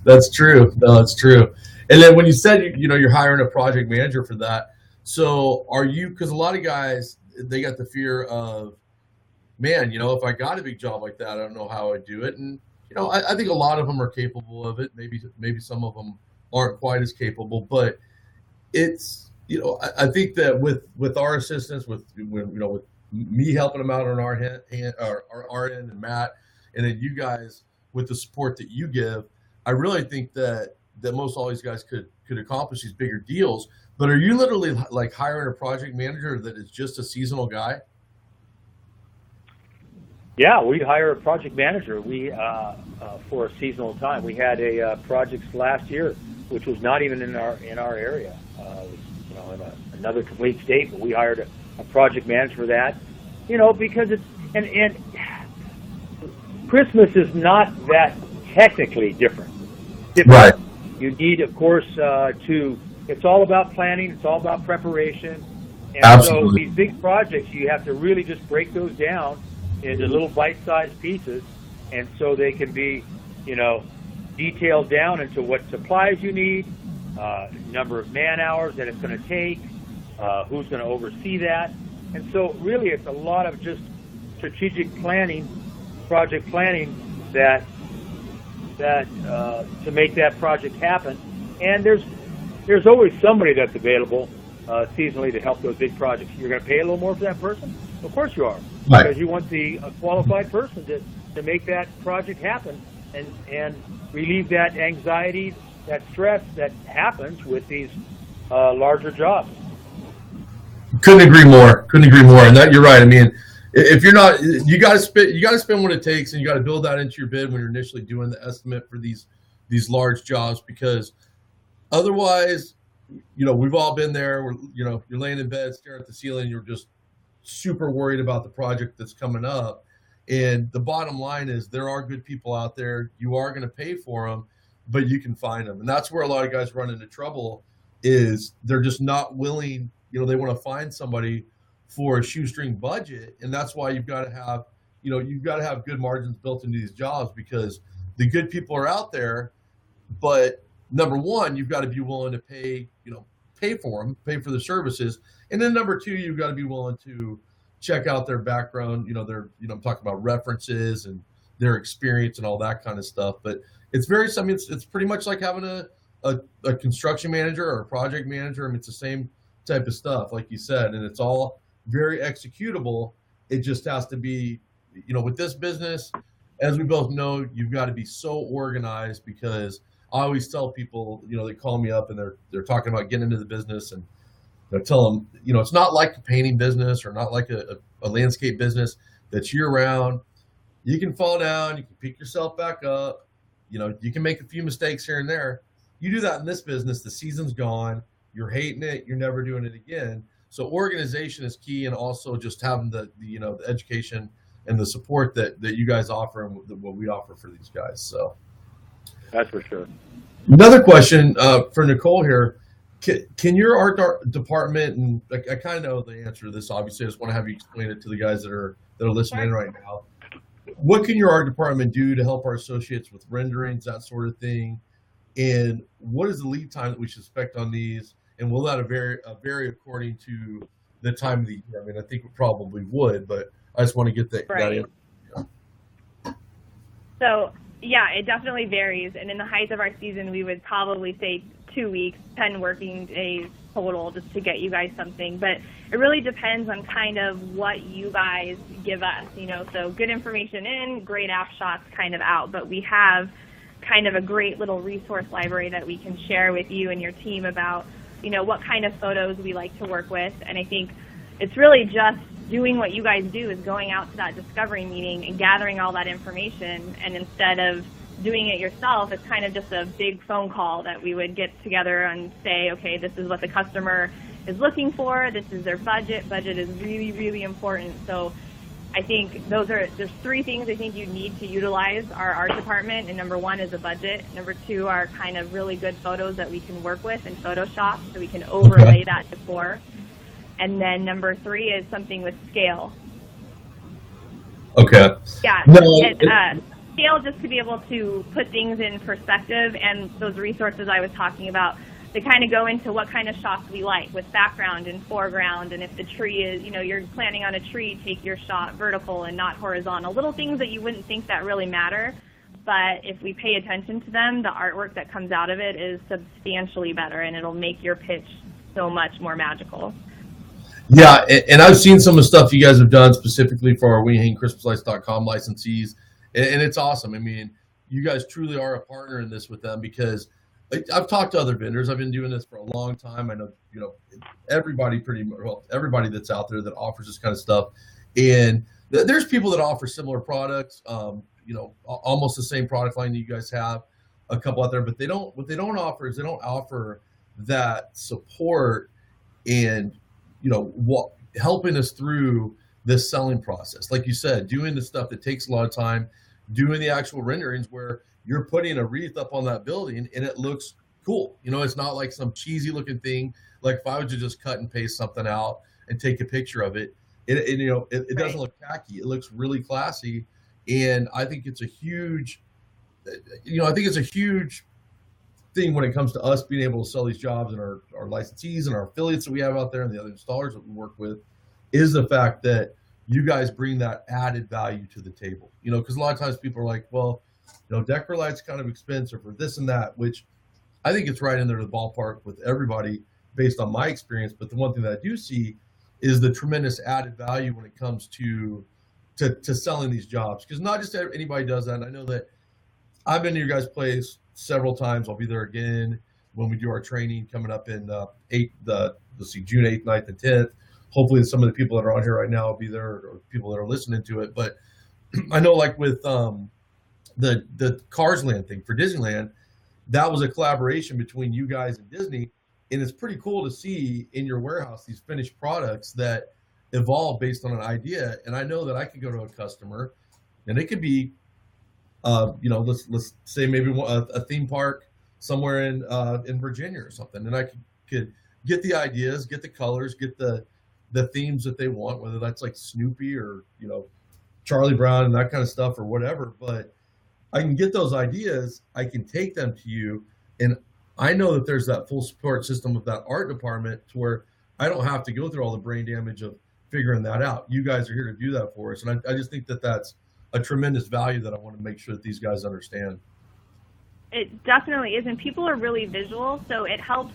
That's true. No, that's true. And then when you said you're hiring a project manager for that, so are you? Because a lot of guys, they got the fear of, man, if I got a big job like that, I don't know how I'd do it. And I think a lot of them are capable of it. Maybe some of them aren't quite as capable, but it's I think that with our assistance, with me helping them out on our our end, and Matt, and then you guys with the support that you give, I really think that most all these guys could accomplish these bigger deals. But are you literally like hiring a project manager that is just a seasonal guy? Yeah, we hire a project manager. We for a seasonal time. We had a project last year, which was not even in our area. It was, in another complete state. But we hired a project manager for that. Because it's and Christmas is not that technically different. Right. You need, of course, it's all about planning. It's all about preparation. And Absolutely. so these big projects, you have to really just break those down into little bite-sized pieces, and so they can be, detailed down into what supplies you need, number of man-hours that it's going to take, who's going to oversee that. And so really it's a lot of just strategic planning, project planning that to make that project happen. And there's always somebody that's available seasonally to help those big projects. You're going to pay a little more for that person? Of course you are. Right. Because you want the qualified person to make that project happen and relieve that anxiety, that stress that happens with these larger jobs. Couldn't agree more. And that you're right. I mean, if you're not, you got to spend what it takes, and you got to build that into your bid when you're initially doing the estimate for these large jobs, because otherwise, we've all been there where, you're laying in bed, staring at the ceiling, you're just super worried about the project that's coming up. And the bottom line is there are good people out there. You are going to pay for them, but you can find them. And that's where a lot of guys run into trouble, is they're just not willing. They want to find somebody for a shoestring budget. And that's why you've got to have good margins built into these jobs, because the good people are out there. But number one, you've got to be willing to pay for them, pay for the services. And then number two, you've got to be willing to check out their background. I'm talking about references and their experience and all that kind of stuff. But it's it's pretty much like having a construction manager or a project manager. I mean, it's the same type of stuff, like you said, and it's all very executable. It just has to be, with this business, as we both know, you've got to be so organized, because I always tell people, they call me up and they're talking about getting into the business, and I tell them, it's not like a painting business or not like a landscape business that's year round. You can fall down, you can pick yourself back up, you can make a few mistakes here and there. You do that in this business, the season's gone, you're hating it, you're never doing it again. So organization is key, and also just having the education and the support that you guys offer and what we offer for these guys. So that's for sure. Another question for Nicole here. Can your art department, and I kind of know the answer to this, obviously, I just want to have you explain it to the guys that are listening in right now. What can your art department do to help our associates with renderings, that sort of thing? And what is the lead time that we should expect on these? And will that vary according to the time of the year? I mean, I think it probably would, but I just want to get that Right. in. So, yeah, it definitely varies. And in the height of our season, we would probably say 2 weeks, 10 working days total, just to get you guys something. But it really depends on kind of what you guys give us, So good information in, great app shots kind of out. But we have kind of a great little resource library that we can share with you and your team about, what kind of photos we like to work with. And I think it's really just doing what you guys do, is going out to that discovery meeting and gathering all that information. And instead of doing it yourself, it's kind of just a big phone call that we would get together and say, okay, this is what the customer is looking for. This is their budget. Budget is really, really important. So I think there's 3 things I think you need to utilize our art department. And number 1 is a budget. Number 2 are kind of really good photos that we can work with in Photoshop, so we can overlay that decor. And then number 3 is something with scale. Okay. Yeah. No, scale, just to be able to put things in perspective, and those resources I was talking about, they kind of go into what kind of shots we like with background and foreground. And if the tree is, you're planning on a tree, take your shot vertical and not horizontal. Little things that you wouldn't think that really matter. But if we pay attention to them, the artwork that comes out of it is substantially better, and it'll make your pitch so much more magical. Yeah, and I've seen some of the stuff you guys have done specifically for our WeHangChristmasLights.com licensees, and it's awesome. I mean, you guys truly are a partner in this with them, because I've talked to other vendors. I've been doing this for a long time. I know, everybody everybody that's out there that offers this kind of stuff, and there's people that offer similar products, almost the same product line that you guys have, a couple out there, but what they don't offer is they don't offer that support and helping us through this selling process. Like you said, doing the stuff that takes a lot of time, doing the actual renderings where you're putting a wreath up on that building and it looks cool. It's not like some cheesy looking thing. Like if I was to just cut and paste something out and take a picture of it, it doesn't look tacky. It looks really classy. And I think it's a huge, thing when it comes to us being able to sell these jobs, and our licensees and our affiliates that we have out there and the other installers that we work with, is the fact that you guys bring that added value to the table. Because a lot of times people are like, well, Decra Light's kind of expensive or this and that, which I think it's right in there to the ballpark with everybody based on my experience. But the one thing that I do see is the tremendous added value when it comes to selling these jobs, because not just anybody does that. And I know that I've been to your guys' place several times. I'll be there again when we do our training coming up in June 8th, 9th, and 10th. Hopefully some of the people that are on here right now will be there, or people that are listening to it. But I know, like with the Cars Land thing for Disneyland, that was a collaboration between you guys and Disney. And it's pretty cool to see in your warehouse these finished products that evolve based on an idea. And I know that I could go to a customer, and it could be let's say maybe a theme park somewhere in Virginia or something, and I could get the ideas, get the colors, get the themes that they want, whether that's like Snoopy or Charlie Brown and that kind of stuff or whatever. But I can get those ideas, I can take them to you, and I know that there's that full support system of that art department to where I don't have to go through all the brain damage of figuring that out. You guys are here to do that for us, and I just think that that's a tremendous value that I want to make sure that these guys understand. It definitely is, and people are really visual, so it helps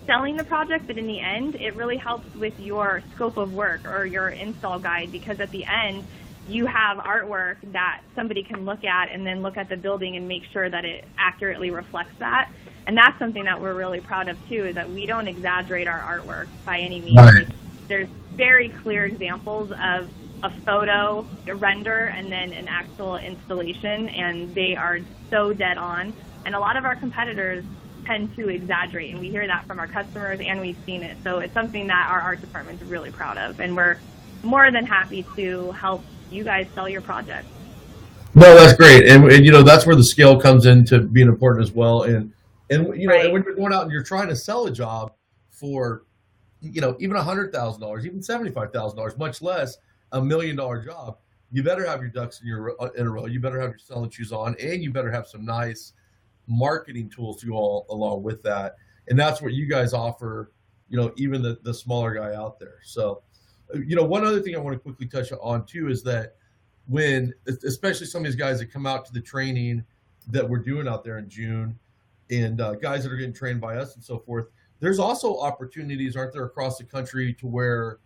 selling the project, but in the end, it really helps with your scope of work or your install guide, because at the end, you have artwork that somebody can look at and then look at the building and make sure that it accurately reflects that. And that's something that we're really proud of, too, is that we don't exaggerate our artwork by any means. Right. There's very clear examples of a photo, a render, and then an actual installation, and they are so dead on. And a lot of our competitors tend to exaggerate, and we hear that from our customers, and we've seen it. So it's something that our art department is really proud of, and we're more than happy to help you guys sell your project. No, that's great, and that's where the scale comes into being important as well. And Right. and when you're going out and you're trying to sell a job for even $100,000, even $75,000, much less $1 million job, you better have your ducks in a row. You better have your selling shoes on, and you better have some nice marketing tools to go along with that. And that's what you guys offer, even the smaller guy out there. So, one other thing I want to quickly touch on too is that when, especially some of these guys that come out to the training that we're doing out there in June, and guys that are getting trained by us and so forth, there's also opportunities, aren't there, across the country to where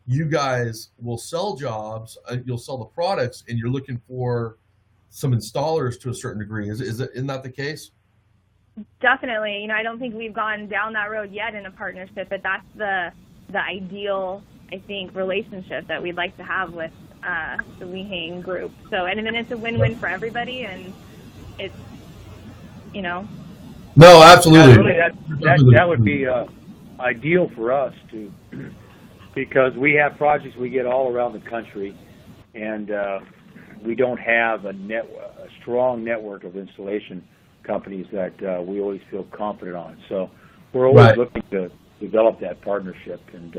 you guys will sell jobs, you'll sell the products, and you're looking for some installers to a certain degree. Isn't that the case? Definitely. I don't think we've gone down that road yet in a partnership, but that's the ideal, I think, relationship that we'd like to have with the WeHang group. So, and then it's a win-win for everybody, and it's, No, absolutely. Yeah, that would be ideal for us too, because we have projects we get all around the country, and we don't have a strong network of installation companies that we always feel confident on. So we're always looking to develop that partnership. And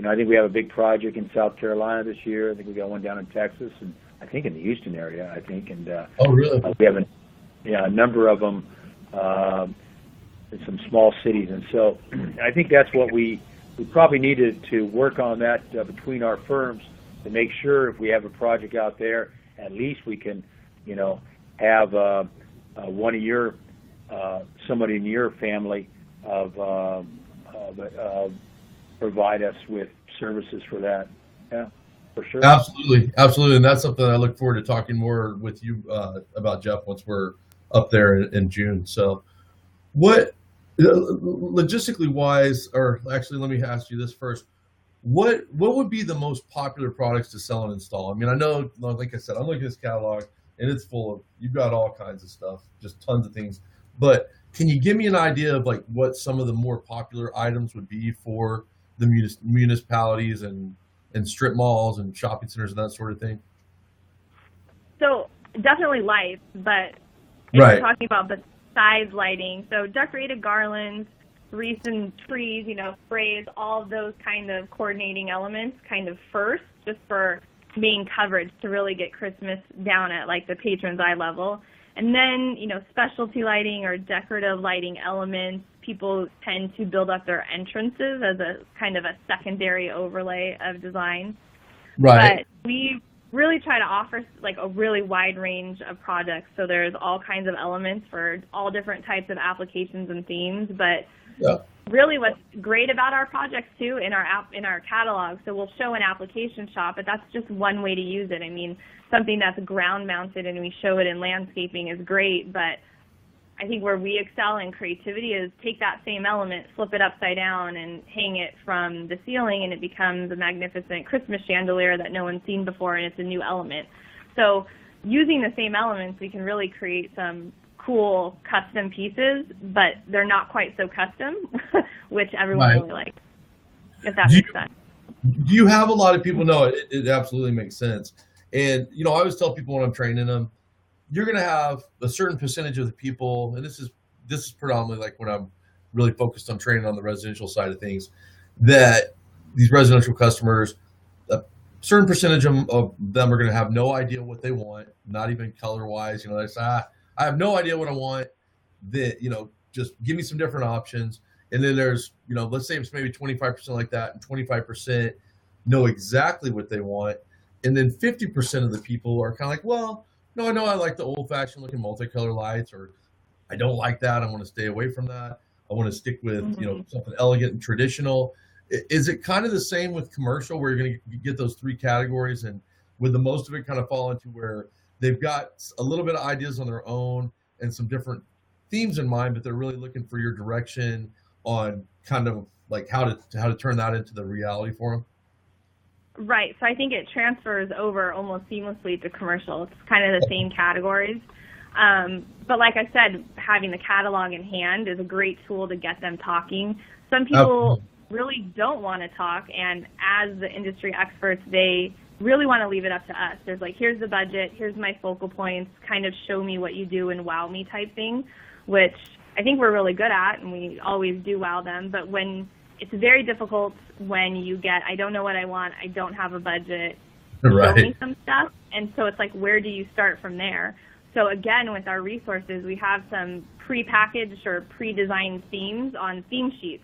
I think we have a big project in South Carolina this year. I think we got one down in Texas, and I think in the Houston area. And oh, really? We have a number of them in some small cities. And so I think that's what we probably needed to work on that between our firms, to make sure if we have a project out there, at least we can, have somebody in your family of provide us with services for that. Yeah, for sure. Absolutely, absolutely, and that's something I look forward to talking more with you about, Jeff, once we're up there in June. So, what logistically wise, or actually, let me ask you this first: what would be the most popular products to sell and install? I mean, I know, like I said, I'm looking at this catalog, and it's full of, you've got all kinds of stuff, just tons of things. But can you give me an idea of like what some of the more popular items would be for the municipalities and strip malls and shopping centers and that sort of thing? So definitely lights, but if Right. we're talking about besides lighting, so decorated garlands, wreaths and trees, sprays, all of those kind of coordinating elements kind of first, just for main coverage to really get Christmas down at like the patron's eye level. And then, specialty lighting or decorative lighting elements, people tend to build up their entrances as a kind of a secondary overlay of design. Right. But we really try to offer like a really wide range of projects. So there's all kinds of elements for all different types of applications and themes. But Yeah. really what's great about our projects too in our catalog, so we'll show an application shot, but that's just one way to use it. I mean, something that's ground mounted and we show it in landscaping is great, but I think where we excel in creativity is take that same element, flip it upside down, and hang it from the ceiling, and it becomes a magnificent Christmas chandelier that no one's seen before, and it's a new element. So using the same elements, we can really create some cool custom pieces, but they're not quite so custom, which everyone Right. really likes, if that Do makes you- sense. Do you have a lot of people? No, it absolutely makes sense. And I always tell people when I'm training them, you're going to have a certain percentage of the people, and this is predominantly like when I'm really focused on training on the residential side of things, that these residential customers, a certain percentage of them are going to have no idea what they want, not even color wise. They say, I have no idea what I want. That just give me some different options. And then there's let's say it's maybe 25% like that, and 25% know exactly what they want. And then 50% of the people are kind of like, well, no, I know I like the old-fashioned looking multicolor lights, or I don't like that. I want to stay away from that. I want to stick with something elegant and traditional. Is it kind of the same with commercial, where you're going to get those three categories, and would the most of it kind of fall into where they've got a little bit of ideas on their own and some different themes in mind, but they're really looking for your direction on kind of like how to turn that into the reality for them? Right. So I think it transfers over almost seamlessly to commercial. It's kind of the same categories. But like I said, having the catalog in hand is a great tool to get them talking. Some people really don't want to talk, and as the industry experts, they really want to leave it up to us. There's like, here's the budget, here's my focal points, kind of show me what you do and wow me type thing, which I think we're really good at, and we always do wow them. But when it's very difficult when you get, I don't know what I want, I don't have a budget, show me some stuff. And so it's like, where do you start from there? So again, with our resources, we have some pre-packaged or pre-designed themes on theme sheets.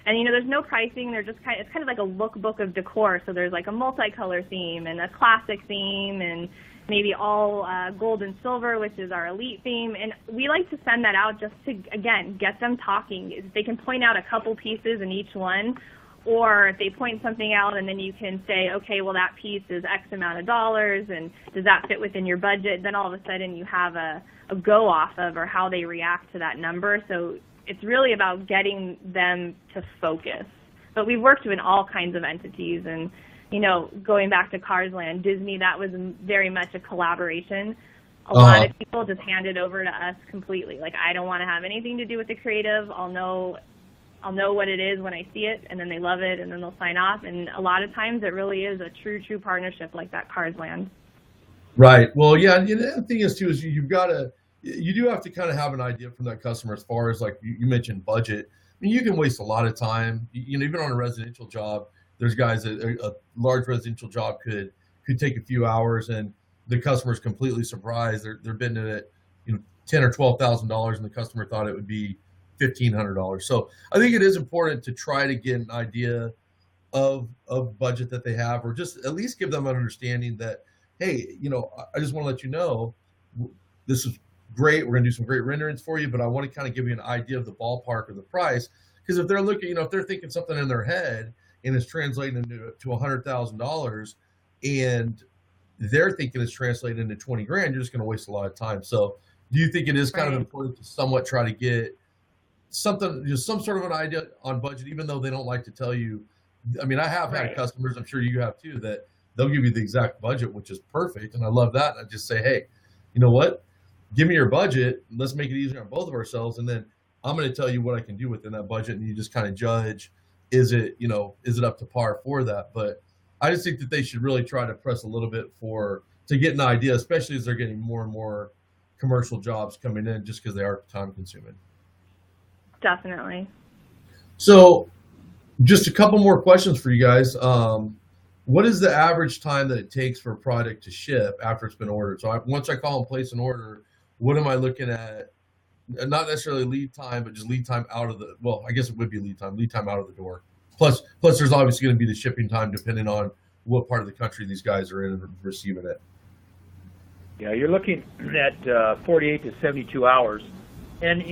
And there's no pricing. They're just it's kind of like a lookbook of decor. So there's like a multicolor theme and a classic theme, and maybe all gold and silver, which is our elite theme. And we like to send that out just to, again, get them talking. They can point out a couple pieces in each one, or if they point something out and then you can say, okay, well, that piece is X amount of dollars, and does that fit within your budget? Then all of a sudden you have a go off of, or how they react to that number. So it's really about getting them to focus. But we've worked with all kinds of entities, and going back to Cars Land, Disney, that was very much a collaboration. A lot of people just hand it over to us completely. Like, I don't want to have anything to do with the creative. I'll know what it is when I see it, and then they love it, and then they'll sign off. And a lot of times it really is a true partnership like that Cars Land. Right. Well, yeah. And the thing is, too, is you do have to kind of have an idea from that customer as far as, like you mentioned, budget. I mean, you can waste a lot of time. Even on a residential job, there's guys that a large residential job could take a few hours, and the customer's completely surprised. They're bidding it at $10,000 or $12,000, and the customer thought it would be $1,500. So I think it is important to try to get an idea of budget that they have, or just at least give them an understanding that, hey, I just want to let you know, this is great. We're going to do some great renderings for you, but I want to kind of give you an idea of the ballpark of the price, Because if they're looking, if they're thinking something in their head and it's translating into $100,000, and they're thinking it's translating into 20 grand, you're just going to waste a lot of time. So do you think it is kind of important to somewhat try to get something, just some sort of an idea on budget, even though they don't like to tell you? I mean, I have had customers, I'm sure you have too, that they'll give you the exact budget, which is perfect. And I love that. I just say, hey, you know what? Give me your budget. Let's make it easier on both of ourselves. And then I'm going to tell you what I can do within that budget. And you just kind of judge, is it up to par for that? But I just think that they should really try to press a little bit to get an idea, especially as they're getting more and more commercial jobs coming in, just because they are time consuming. Definitely. So just a couple more questions for you guys. What is the average time that it takes for a product to ship after it's been ordered? So once I call and place an order, what am I looking at? Not necessarily lead time, but just lead time out of the, well, I guess it would be lead time out of the door. Plus there's obviously going to be the shipping time depending on what part of the country these guys are in and receiving it. Yeah, you're looking at 48 to 72 hours. And,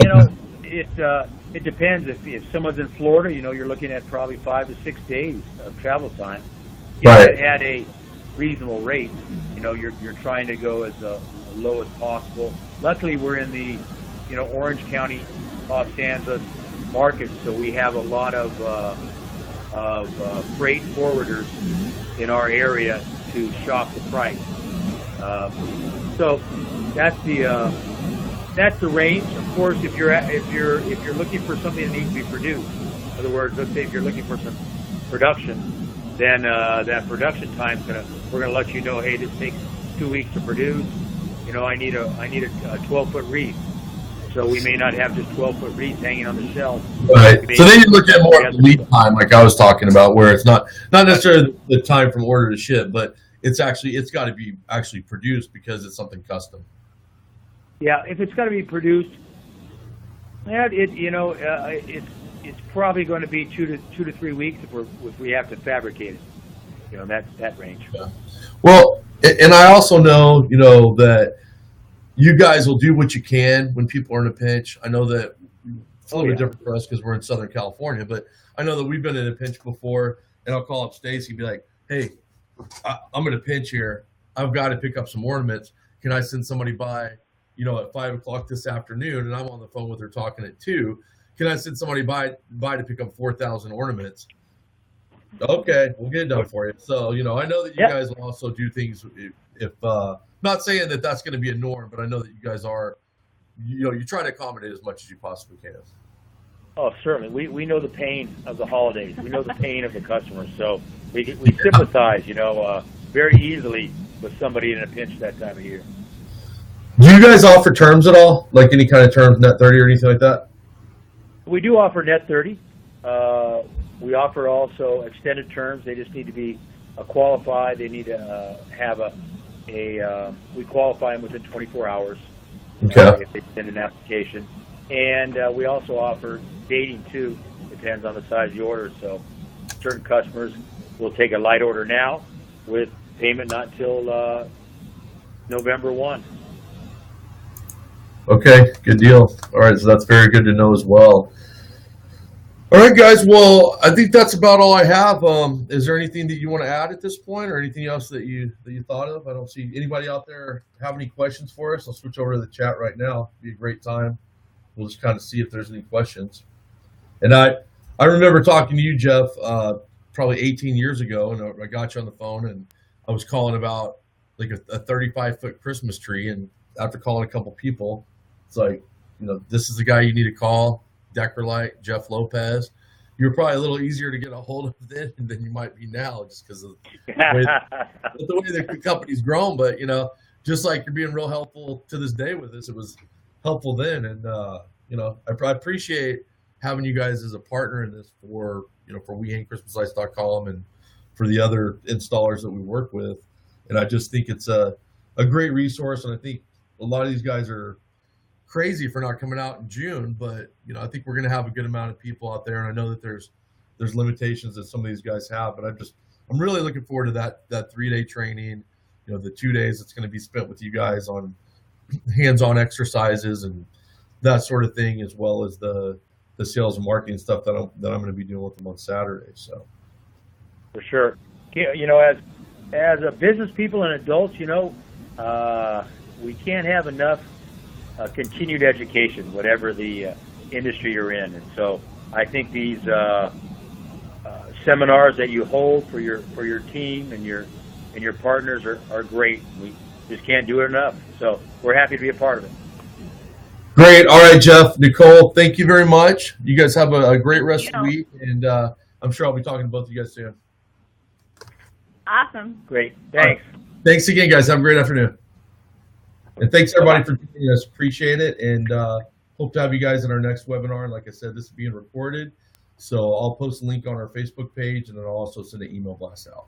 it depends. If someone's in Florida, you're looking at probably 5 to 6 days of travel time. Right. At a reasonable rate. You're trying to go as low as possible. Luckily, we're in the, Orange County, Los Angeles market, so we have a lot of freight forwarders in our area to shop the price. So that's the range. Of course, if you're looking for something that needs to be produced, in other words, let's say if you're looking for some production, then that production time we're gonna let you know, hey, this takes 2 weeks to produce. I need a 12-foot wreath. So we may not have just 12-foot wreaths hanging on the shelf. Right. So then you look at more lead time, like I was talking about, where it's not necessarily the time from order to ship, but it's got to be actually produced because it's something custom. Yeah, if it's got to be produced, it's probably going to be 2 to 3 weeks if we have to fabricate it. That range. Yeah. Well, and I also know that you guys will do what you can when people are in a pinch. I know that it's a little bit different for us because we're in Southern California, but I know that we've been in a pinch before, and I'll call up Stacy and be like, hey, I'm in a pinch here. I've got to pick up some ornaments. Can I send somebody by, at 5 o'clock this afternoon, and I'm on the phone with her talking at 2. Can I send somebody by to pick up 4,000 ornaments? Okay, we'll get it done for you. So, I know that you guys will also do things if not saying that that's going to be a norm, but I know that you guys are, you try to accommodate as much as you possibly can. Oh, certainly. We know the pain of the holidays. We know the pain of the customers. So we sympathize, very easily with somebody in a pinch that time of year. Do you guys offer terms at all? Like any kind of terms, net 30 or anything like that? We do offer net 30. We offer also extended terms. They just need to be qualified. They need to have we qualify them within 24 hours if they send an application. And we also offer dating too. Depends on the size of the order. So certain customers will take a light order now with payment not until November 1. Okay, good deal. All right, so that's very good to know as well. All right, guys. Well, I think that's about all I have. Is there anything that you want to add at this point, or anything else that you thought of? I don't see anybody out there have any questions for us. I'll switch over to the chat right now. It'll be a great time. We'll just kind of see if there's any questions. And I remember talking to you, Jeff, probably 18 years ago, and I got you on the phone, and I was calling about like a 35-foot Christmas tree. And after calling a couple people, it's like, this is the guy you need to call. Deckerlight, Jeff Lopez. You're probably a little easier to get a hold of then than you might be now, just because of the way the company's grown. But just like you're being real helpful to this day with us, it was helpful then. And I appreciate having you guys as a partner in this for WeHangChristmasLights.com and for the other installers that we work with. And I just think it's a great resource. And I think a lot of these guys are crazy for not coming out in June, but I think we're going to have a good amount of people out there, and I know that there's limitations that some of these guys have, but I'm really looking forward to that 3-day training, the 2 days that's going to be spent with you guys on hands-on exercises and that sort of thing, as well as the the sales and marketing stuff that I'm going to be doing with them on Saturday. So For sure. You know, as a business people and adults, you know, we can't have enough continued education, whatever the industry you're in. And so I think these seminars that you hold for your team and your partners are great. We just can't do it enough. So we're happy to be a part of it. great. All right, Jeff, Nicole, thank you very much. You guys have a great rest of the week, and I'm sure I'll be talking to both of you guys soon. Awesome. Great. Thanks. Thanks again, guys. Have a great afternoon. And thanks everybody for joining us. Appreciate it, and hope to have you guys in our next webinar. And like I said, this is being recorded, so I'll post a link on our Facebook page, and then I'll also send an email blast out.